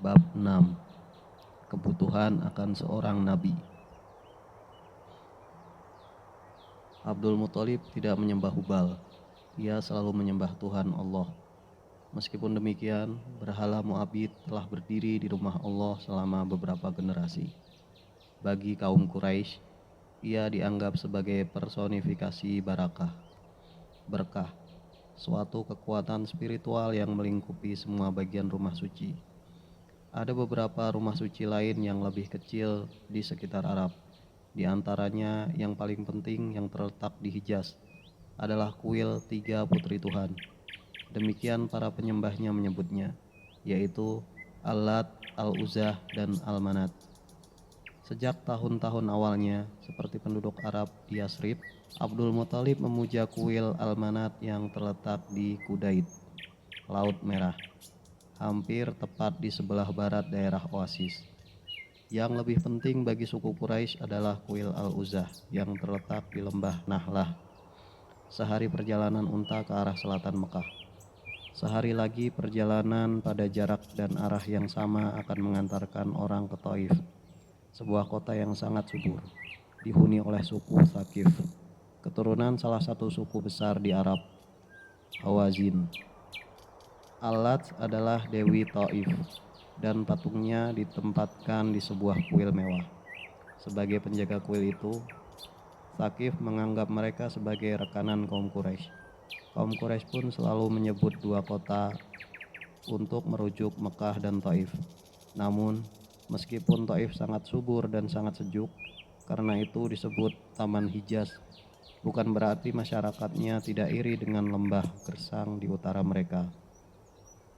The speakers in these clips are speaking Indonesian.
Bab 6. Kebutuhan akan seorang nabi. Abdul Muthalib tidak menyembah Hubal. Ia selalu menyembah Tuhan Allah. Meskipun demikian, berhala Mu'abbid telah berdiri di rumah Allah selama beberapa generasi. Bagi kaum Quraisy, ia dianggap sebagai personifikasi berkah, suatu kekuatan spiritual yang melingkupi semua bagian rumah suci. Ada beberapa rumah suci lain yang lebih kecil di sekitar Arab. Di antaranya yang paling penting yang terletak di Hijaz adalah kuil tiga putri Tuhan. Demikian para penyembahnya menyebutnya, yaitu Al-Lat, Al-Uzzah, dan Al-Manat. Sejak tahun-tahun awalnya, seperti penduduk Arab di Yasrib, Abdul Muthalib memuja kuil Al-Manat yang terletak di Kudaid, Laut Merah, hampir tepat di sebelah barat daerah Oasis. Yang lebih penting bagi suku Quraisy adalah kuil Al-Uzzah yang terletak di lembah Nahlah, sehari perjalanan unta ke arah selatan Mekah. Sehari lagi perjalanan pada jarak dan arah yang sama akan mengantarkan orang ke Taif, sebuah kota yang sangat subur, dihuni oleh suku Thaqif, keturunan salah satu suku besar di Arab, Hawazin. Al-Lat adalah Dewi Taif, dan patungnya ditempatkan di sebuah kuil mewah. Sebagai penjaga kuil itu, Thaqif menganggap mereka sebagai rekanan kaum Quraisy. Kaum Quraisy pun selalu menyebut dua kota untuk merujuk Mekah dan Taif. Namun, meskipun Taif sangat subur dan sangat sejuk, karena itu disebut Taman Hijaz, bukan berarti masyarakatnya tidak iri dengan lembah gersang di utara mereka.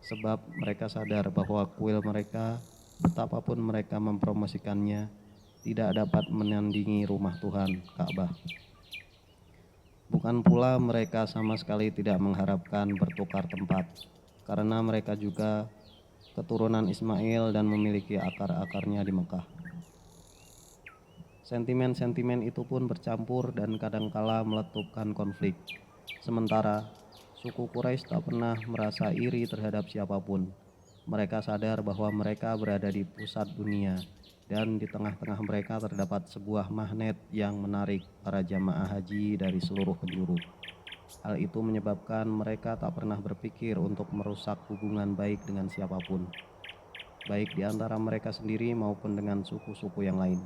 Sebab mereka sadar bahwa kuil mereka, betapapun mereka mempromosikannya, tidak dapat menandingi rumah Tuhan, Ka'bah. Bukan pula mereka sama sekali tidak mengharapkan bertukar tempat, karena mereka juga keturunan Ismail dan memiliki akar-akarnya di Mekah. Sentimen-sentimen itu pun bercampur dan kadangkala meletupkan konflik. Sementara suku Quraisy tak pernah merasa iri terhadap siapapun. Mereka sadar bahwa mereka berada di pusat dunia, dan di tengah-tengah mereka terdapat sebuah magnet yang menarik para jamaah haji dari seluruh penjuru. Hal itu menyebabkan mereka tak pernah berpikir untuk merusak hubungan baik dengan siapapun, baik di antara mereka sendiri maupun dengan suku-suku yang lain.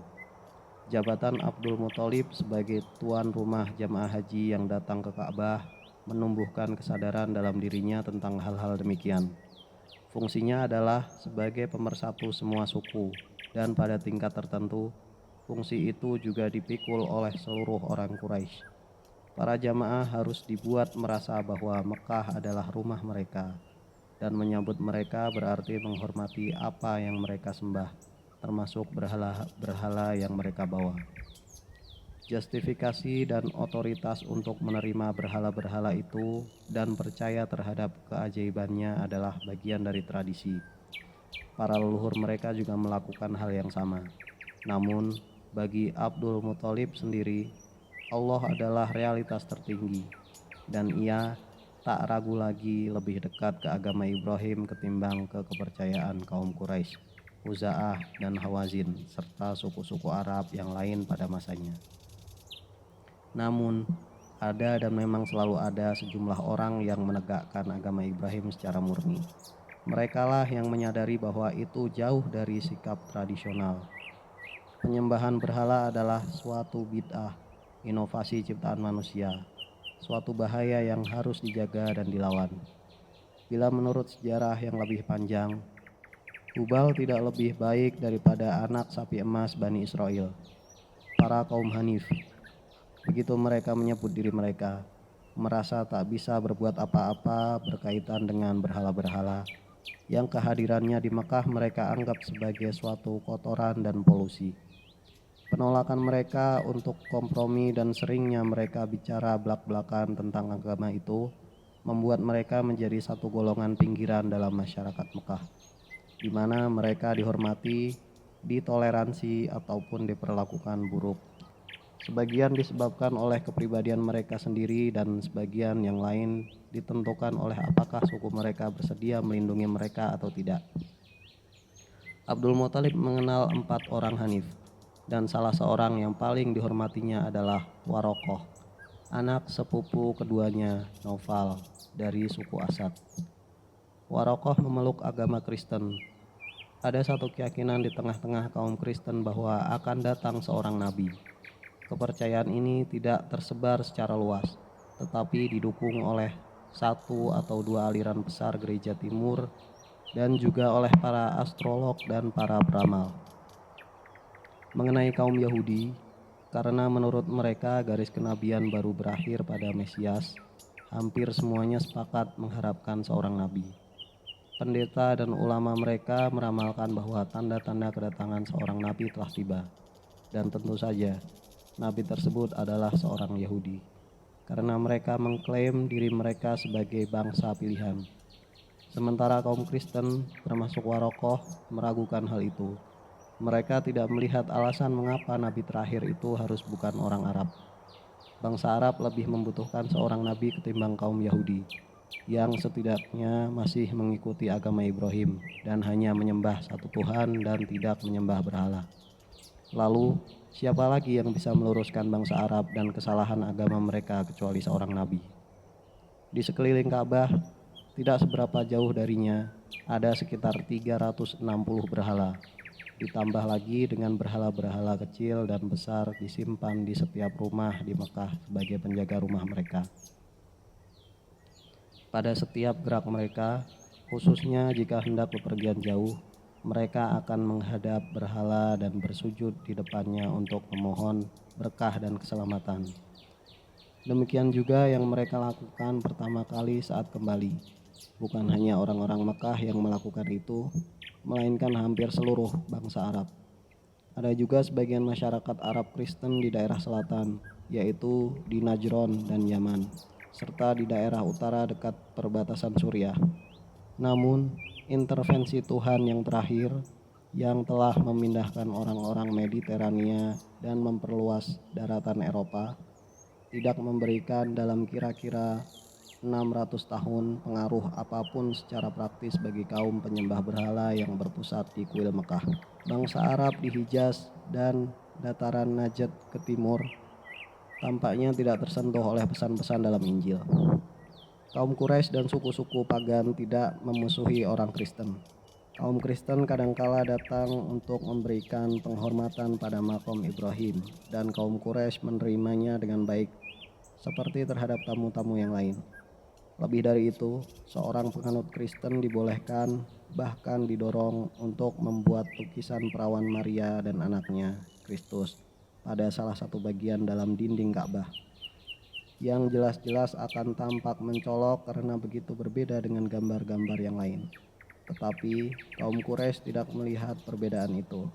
Jabatan Abdul Muthalib sebagai tuan rumah jamaah haji yang datang ke Ka'bah menumbuhkan kesadaran dalam dirinya tentang hal-hal demikian. Fungsinya adalah sebagai pemersatu semua suku, dan pada tingkat tertentu, fungsi itu juga dipikul oleh seluruh orang Quraisy. Para jamaah harus dibuat merasa bahwa Mekah adalah rumah mereka, dan menyambut mereka berarti menghormati apa yang mereka sembah, termasuk berhala yang mereka bawa. Justifikasi dan otoritas untuk menerima berhala-berhala itu dan percaya terhadap keajaibannya adalah bagian dari tradisi. Para leluhur mereka juga melakukan hal yang sama. Namun, bagi Abdul Muthalib sendiri, Allah adalah realitas tertinggi, dan ia tak ragu lagi lebih dekat ke agama Ibrahim ketimbang ke kepercayaan kaum Quraisy, Huza'ah, dan Hawazin, serta suku-suku Arab yang lain pada masanya. Namun, ada dan memang selalu ada sejumlah orang yang menegakkan agama Ibrahim secara murni. Merekalah yang menyadari bahwa itu jauh dari sikap tradisional. Penyembahan berhala adalah suatu bid'ah, inovasi ciptaan manusia, suatu bahaya yang harus dijaga dan dilawan. Bila menurut sejarah yang lebih panjang, Hubal tidak lebih baik daripada anak sapi emas Bani Israel, para kaum Hanif. Begitu mereka menyebut diri mereka, merasa tak bisa berbuat apa-apa berkaitan dengan berhala-berhala yang kehadirannya di Mekah mereka anggap sebagai suatu kotoran dan polusi. Penolakan mereka untuk kompromi dan seringnya mereka bicara belak-belakan tentang agama itu membuat mereka menjadi satu golongan pinggiran dalam masyarakat Mekah, di mana mereka dihormati, ditoleransi, ataupun diperlakukan buruk. Sebagian disebabkan oleh kepribadian mereka sendiri, dan sebagian yang lain ditentukan oleh apakah suku mereka bersedia melindungi mereka atau tidak. Abdul Muthalib mengenal 4 orang Hanif, dan salah seorang yang paling dihormatinya adalah Warokoh, anak sepupu keduanya Naufal dari suku Asad. Warokoh memeluk agama Kristen. Ada satu keyakinan di tengah-tengah kaum Kristen bahwa akan datang seorang nabi. Kepercayaan ini tidak tersebar secara luas, tetapi didukung oleh 1 atau 2 aliran besar gereja timur dan juga oleh para astrolog dan para peramal. Mengenai kaum Yahudi, karena menurut mereka garis kenabian baru berakhir pada Mesias, hampir semuanya sepakat mengharapkan seorang nabi. Pendeta dan ulama mereka meramalkan bahwa tanda-tanda kedatangan seorang nabi telah tiba. Dan tentu saja, nabi tersebut adalah seorang Yahudi, karena mereka mengklaim diri mereka sebagai bangsa pilihan. Sementara kaum Kristen, termasuk Warokoh, meragukan hal itu. Mereka tidak melihat alasan mengapa nabi terakhir itu harus bukan orang Arab. Bangsa Arab lebih membutuhkan seorang nabi ketimbang kaum Yahudi, yang setidaknya masih mengikuti agama Ibrahim dan hanya menyembah satu Tuhan dan tidak menyembah berhala. Lalu, siapa lagi yang bisa meluruskan bangsa Arab dan kesalahan agama mereka kecuali seorang nabi? Di sekeliling Ka'bah, tidak seberapa jauh darinya, ada sekitar 360 berhala. Ditambah lagi dengan berhala-berhala kecil dan besar disimpan di setiap rumah di Mekah sebagai penjaga rumah mereka. Pada setiap gerak mereka, khususnya jika hendak bepergian jauh, mereka akan menghadap berhala dan bersujud di depannya untuk memohon berkah dan keselamatan. Demikian juga yang mereka lakukan pertama kali saat kembali. Bukan hanya orang-orang Mekah yang melakukan itu, melainkan hampir seluruh bangsa Arab. Ada juga sebagian masyarakat Arab Kristen di daerah selatan, yaitu di Najron dan Yaman, serta di daerah utara dekat perbatasan Suriah. Namun, intervensi Tuhan yang terakhir yang telah memindahkan orang-orang Mediterania dan memperluas daratan Eropa tidak memberikan dalam kira-kira 600 tahun pengaruh apapun secara praktis bagi kaum penyembah berhala yang berpusat di kuil Mekah. Bangsa Arab di Hijaz dan dataran Najd ke timur tampaknya tidak tersentuh oleh pesan-pesan dalam Injil. Kaum Quraisy dan suku-suku pagan tidak memusuhi orang Kristen. Kaum Kristen kadangkala datang untuk memberikan penghormatan pada makom Ibrahim, dan kaum Quraisy menerimanya dengan baik, seperti terhadap tamu-tamu yang lain. Lebih dari itu, seorang penganut Kristen dibolehkan, bahkan didorong untuk membuat lukisan perawan Maria dan anaknya, Kristus, pada salah satu bagian dalam dinding Ka'bah, yang jelas-jelas akan tampak mencolok karena begitu berbeda dengan gambar-gambar yang lain. Tetapi kaum Quraisy tidak melihat perbedaan itu.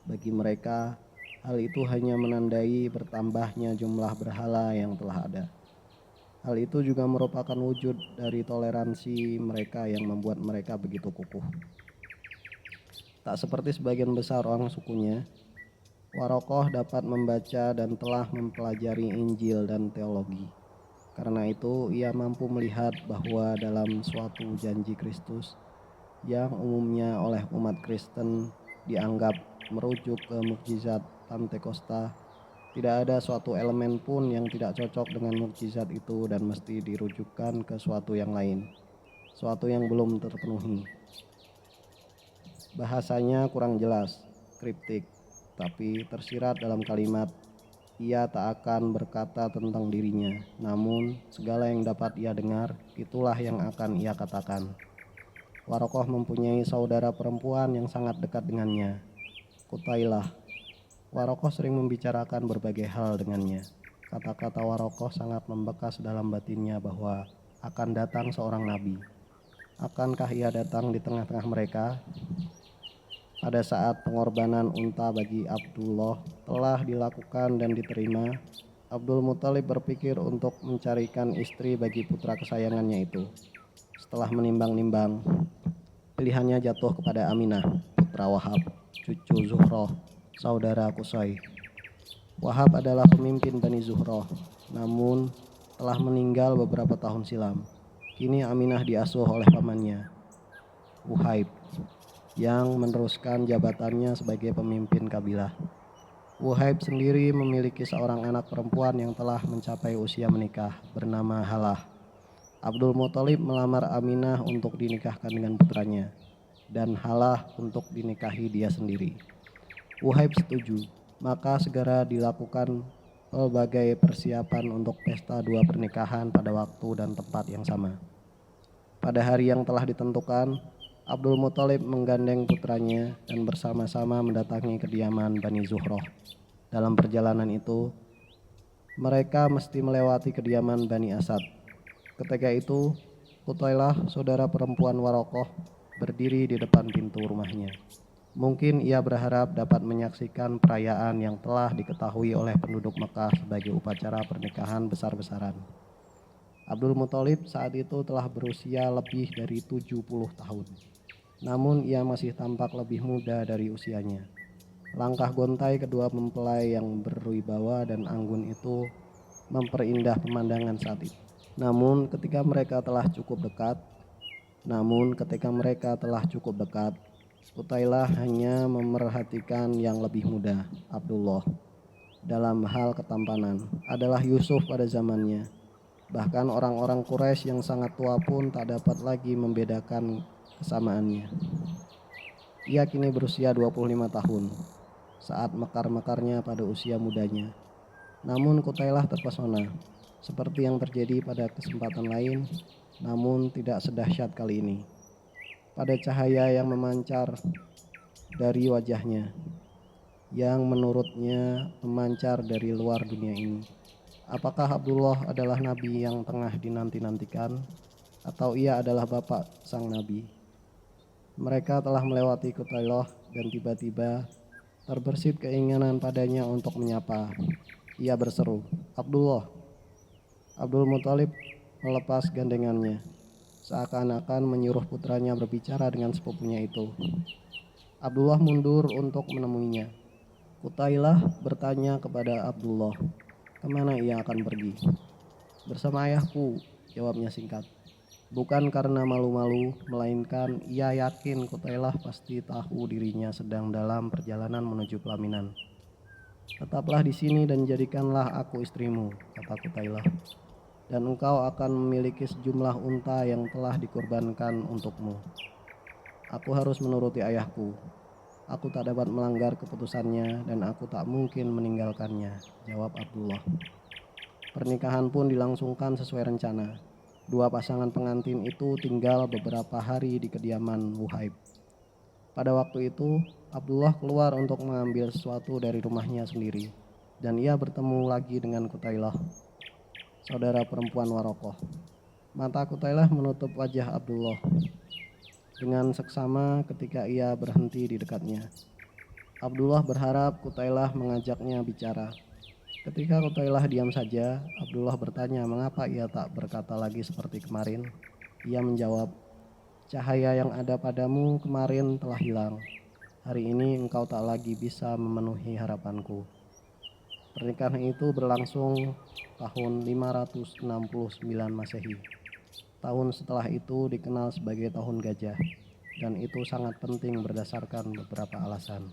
Bagi mereka, hal itu hanya menandai bertambahnya jumlah berhala yang telah ada. Hal itu juga merupakan wujud dari toleransi mereka yang membuat mereka begitu kukuh. Tak seperti sebagian besar orang sukunya, Warokoh dapat membaca dan telah mempelajari Injil dan teologi. Karena itu, ia mampu melihat bahwa dalam suatu janji Kristus yang umumnya oleh umat Kristen dianggap merujuk ke mukjizat Pantekosta, tidak ada suatu elemen pun yang tidak cocok dengan mukjizat itu dan mesti dirujukkan ke suatu yang lain, suatu yang belum terpenuhi. Bahasanya kurang jelas, kriptik, tapi tersirat dalam kalimat, ia tak akan berkata tentang dirinya, namun segala yang dapat ia dengar, itulah yang akan ia katakan. Warokoh mempunyai saudara perempuan yang sangat dekat dengannya, Kutailah. Warokoh sering membicarakan berbagai hal dengannya. Kata-kata Warokoh sangat membekas dalam batinnya bahwa akan datang seorang nabi. Akankah ia datang di tengah-tengah mereka? Pada saat pengorbanan unta bagi Abdullah telah dilakukan dan diterima, Abdul Muthalib berpikir untuk mencarikan istri bagi putra kesayangannya itu. Setelah menimbang-nimbang, pilihannya jatuh kepada Aminah, putra Wahab, cucu Zuhroh, saudara Qusay. Wahab adalah pemimpin Bani Zuhroh, namun telah meninggal beberapa tahun silam. Kini Aminah diasuh oleh pamannya, Wuhaib. yang meneruskan jabatannya sebagai pemimpin kabilah. Wuhaib sendiri memiliki seorang anak perempuan yang telah mencapai usia menikah bernama Halah. Abdul Muthalib melamar Aminah untuk dinikahkan dengan putranya dan Halah untuk dinikahi dia sendiri. Wuhaib setuju, maka segera dilakukan berbagai persiapan untuk pesta dua pernikahan pada waktu dan tempat yang sama. Pada hari yang telah ditentukan, Abdul Muthalib menggandeng putranya dan bersama-sama mendatangi kediaman Bani Zuhroh. Dalam perjalanan itu, mereka mesti melewati kediaman Bani Asad. Ketika itu, Qutailah, saudara perempuan Warokoh, berdiri di depan pintu rumahnya. Mungkin ia berharap dapat menyaksikan perayaan yang telah diketahui oleh penduduk Mekah sebagai upacara pernikahan besar-besaran. Abdul Muthalib saat itu telah berusia lebih dari 70 tahun. Namun ia masih tampak lebih muda dari usianya. Langkah gontai kedua mempelai yang berwibawa dan anggun itu memperindah pemandangan saat itu. Namun ketika mereka telah cukup dekat, Qutailah hanya memerhatikan yang lebih muda, Abdullah. Dalam hal ketampanan adalah Yusuf pada zamannya. Bahkan orang-orang Quraisy yang sangat tua pun tak dapat lagi membedakan kesamaannya. Ia kini berusia 25 tahun, saat mekar-mekarnya pada usia mudanya. Namun Qutailah terpesona, seperti yang terjadi pada kesempatan lain, namun tidak sedahsyat kali ini. Pada cahaya yang memancar dari wajahnya, yang menurutnya memancar dari luar dunia ini. Apakah Abdullah adalah nabi yang tengah dinanti-nantikan, atau ia adalah bapak sang nabi? Mereka telah melewati Qutailah dan tiba-tiba terbersit keinginan padanya untuk menyapa. Ia berseru, "Abdullah." Abdul Muthalib melepas gandengannya, seakan-akan menyuruh putranya berbicara dengan sepupunya itu. Abdullah mundur untuk menemuinya. Qutailah bertanya kepada Abdullah, kemana ia akan pergi? "Bersama ayahku," jawabnya singkat. Bukan karena malu-malu, melainkan ia yakin Qutailah pasti tahu dirinya sedang dalam perjalanan menuju pelaminan. "Tetaplah di sini dan jadikanlah aku istrimu," kata Qutailah. "Dan engkau akan memiliki sejumlah unta yang telah dikorbankan untukmu. Aku harus menuruti ayahku. Aku tak dapat melanggar keputusannya dan aku tak mungkin meninggalkannya," jawab Abdullah. Pernikahan pun dilangsungkan sesuai rencana. Dua pasangan pengantin itu tinggal beberapa hari di kediaman Wuhaib. Pada waktu itu, Abdullah keluar untuk mengambil sesuatu dari rumahnya sendiri, dan ia bertemu lagi dengan Qutailah, saudara perempuan Warokoh. Mata Qutailah menutup wajah Abdullah dengan seksama ketika ia berhenti di dekatnya. Abdullah berharap Qutailah mengajaknya bicara. Ketika Qutailah diam saja, Abdullah bertanya mengapa ia tak berkata lagi seperti kemarin. Ia menjawab, "Cahaya yang ada padamu kemarin telah hilang. Hari ini engkau tak lagi bisa memenuhi harapanku." Pernikahan itu berlangsung tahun 569 Masehi. Tahun setelah itu dikenal sebagai tahun gajah, dan itu sangat penting berdasarkan beberapa alasan.